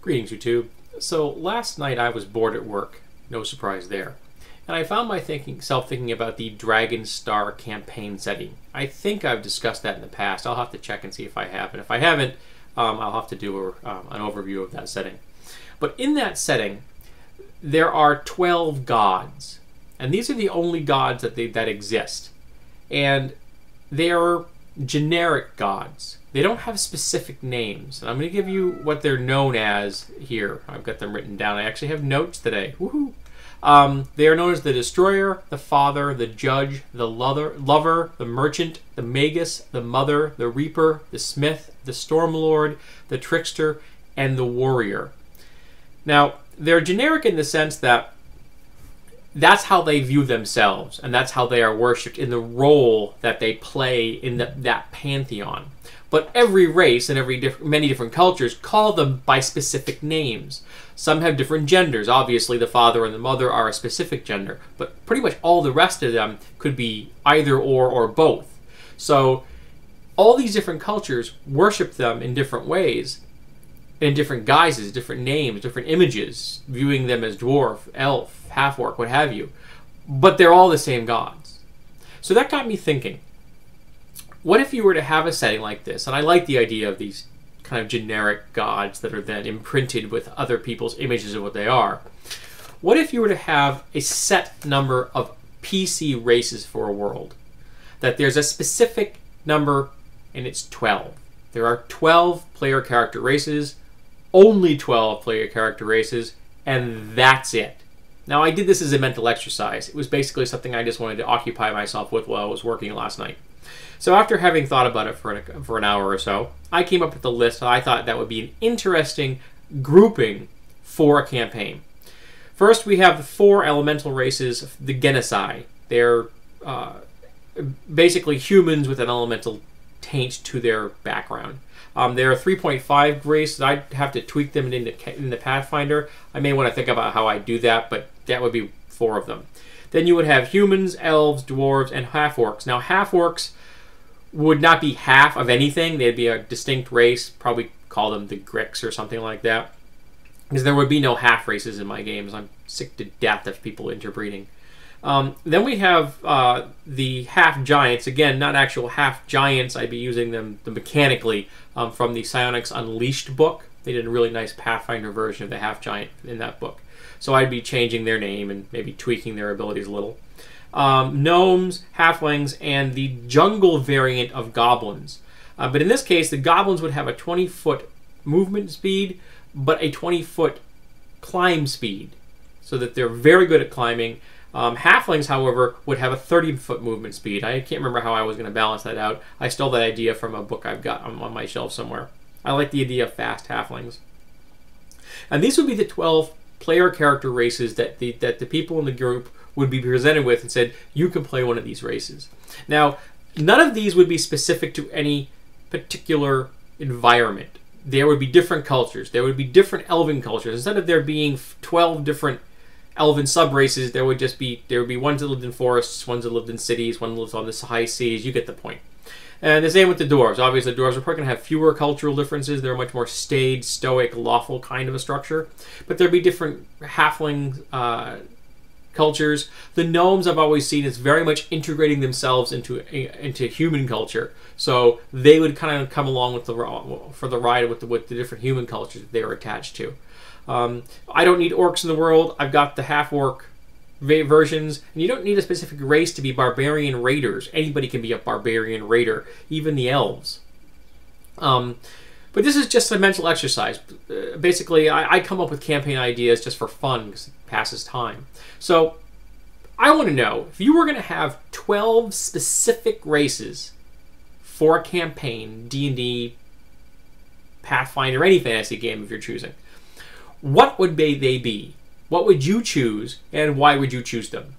Greetings, YouTube. So last night I was bored at work, no surprise there, and I found myself thinking about the Dragon Star campaign setting. I think I've discussed that in the past. I'll have to check and see if I have, and if I haven't, I'll have to do an overview of that setting. But in that setting, there are 12 gods, and these are the only gods that exist, and they are generic gods. They don't have specific names, and I'm going to give you what they're known as here. I've got them written down. I actually have notes today. Woohoo! They are known as the Destroyer, the Father, the Judge, the Lover, the Merchant, the Magus, the Mother, the Reaper, the Smith, the Stormlord, the Trickster, and the Warrior. Now, they're generic in the sense that that's how they view themselves, and that's how they are worshipped in the role that they play in that pantheon. But every race and many different cultures call them by specific names. Some have different genders. Obviously, the father and the mother are a specific gender, but pretty much all the rest of them could be either or both. So all these different cultures worship them in different ways, in different guises, different names, different images, viewing them as dwarf, elf, half-orc, what have you. But they're all the same gods. So that got me thinking, what if you were to have a setting like this? And I like the idea of these kind of generic gods that are then imprinted with other people's images of what they are. What if you were to have a set number of PC races for a world? That there's a specific number, and it's 12. There are 12 player character races, only 12 player character races, and that's it. Now, I did this as a mental exercise. It was basically something I just wanted to occupy myself with while I was working last night. So after having thought about it for an hour or so, I came up with a list that I thought that would be an interesting grouping for a campaign. First, we have the 4 elemental races, the genasi. They're basically humans with an elemental taint to their background. They're a 3.5 race. I'd have to tweak them in the Pathfinder. I may want to think about how I do that, but that would be 4 of them. Then you would have humans, elves, dwarves, and half-orcs. Now, half-orcs would not be half of anything. They'd be a distinct race. Probably call them the Gricks or something like that. Because there would be no half races in my games. I'm sick to death of people interbreeding. Then we have the half-giants. Again, not actual half-giants. I'd be using them mechanically from the Psionics Unleashed book. They did a really nice Pathfinder version of the half-giant in that book. So I'd be changing their name and maybe tweaking their abilities a little. Gnomes, halflings, and the jungle variant of goblins. But in this case, the goblins would have a 20-foot movement speed, but a 20-foot climb speed, so that they're very good at climbing. Halflings, however, would have a 30-foot movement speed. I can't remember how I was going to balance that out. I stole that idea from a book I've got on my shelf somewhere. I like the idea of fast halflings. And these would be the 12 player character races that the people in the group would be presented with and said, you can play one of these races. Now, none of these would be specific to any particular environment. There would be different cultures. There would be different elven cultures. Instead of there being 12 different elven sub-races, there would be ones that lived in forests, ones that lived in cities, one that lived on the high seas. You get the point. And the same with the dwarves. Obviously, the dwarves are probably going to have fewer cultural differences. They're a much more staid, stoic, lawful kind of a structure. But there'd be different halfling cultures. The gnomes I've always seen is very much integrating themselves into human culture. So they would kind of come along with for the ride with the different human cultures that they were attached to. I don't need orcs in the world. I've got the half-orc versions, and you don't need a specific race to be barbarian raiders. Anybody can be a barbarian raider, even the elves. But this is just a mental exercise. Basically, I come up with campaign ideas just for fun, because it passes time. So, I want to know, if you were going to have 12 specific races for a campaign, D&D, Pathfinder, any fantasy game if you're choosing, what would they be? What would you choose, and why would you choose them?